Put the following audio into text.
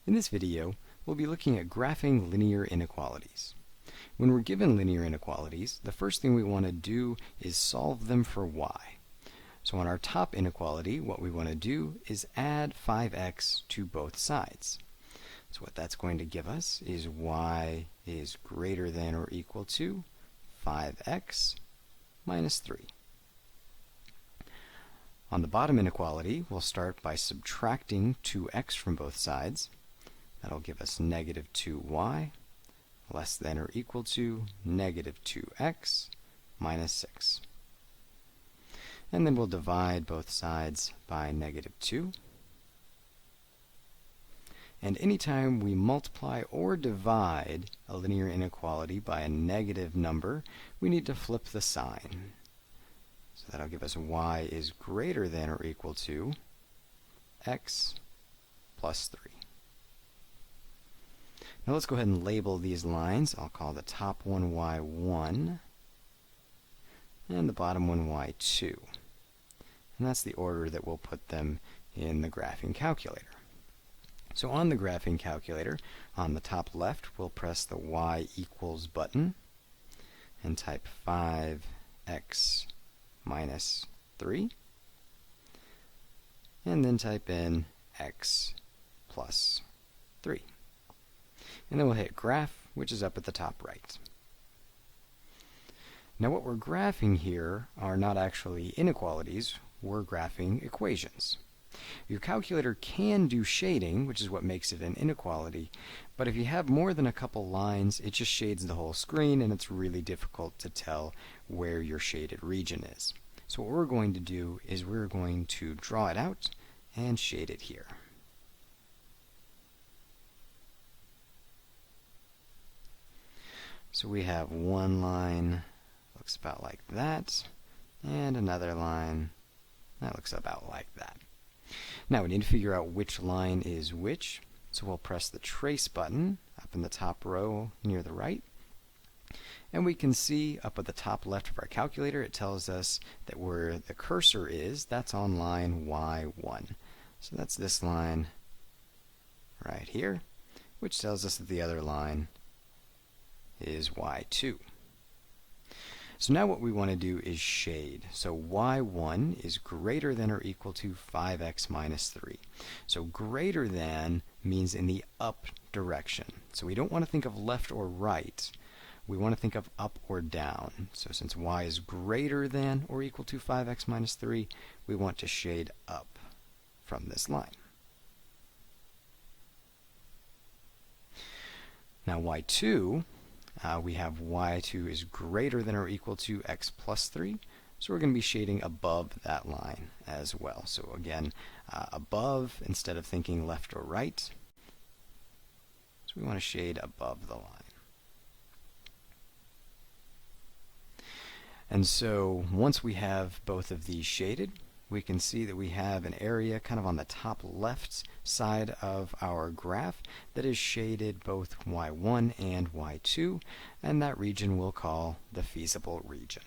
In this video, we'll be looking at graphing linear inequalities. When we're given linear inequalities, the first thing we want to do is solve them for y. So on our top inequality, what we want to do is add 5x to both sides. So what that's going to give us is y is greater than or equal to 5x minus 3. On the bottom inequality, we'll start by subtracting 2x from both sides. That'll give us negative 2y less than or equal to negative 2x minus 6. And then we'll divide both sides by negative 2. And anytime we multiply or divide a linear inequality by a negative number, we need to flip the sign. So that'll give us y is greater than or equal to x plus 3. Now let's go ahead and label these lines. I'll call the top one y1 and the bottom one y2. And that's the order that we'll put them in the graphing calculator. So on the graphing calculator, on the top left, we'll press the y equals button and type 5x minus 3, and then type in x plus 3. And then we'll hit graph, which is up at the top right. Now what we're graphing here are not actually inequalities, we're graphing equations. Your calculator can do shading, which is what makes it an inequality, but if you have more than a couple lines, it just shades the whole screen and it's really difficult to tell where your shaded region is. So what we're going to do is we're going to draw it out and shade it here. So we have one line, looks about like that, and another line that looks about like that. Now we need to figure out which line is which, so we'll press the trace button up in the top row near the right, and we can see up at the top left of our calculator it tells us that where the cursor is, that's on line y1. So that's this line right here, which tells us that the other line is y2. So now what we want to do is shade. So y1 is greater than or equal to 5x minus 3. So greater than means in the up direction. So we don't want to think of left or right. We want to think of up or down. So since y is greater than or equal to 5x minus 3, we want to shade up from this line. Now y2, we have y2 is greater than or equal to x plus 3, so we're going to be shading above that line as well. So again, above instead of thinking left or right, so we want to shade above the line. And so once we have both of these shaded, we can see that we have an area kind of on the top left side of our graph that is shaded both y1 and y2, and that region we'll call the feasible region.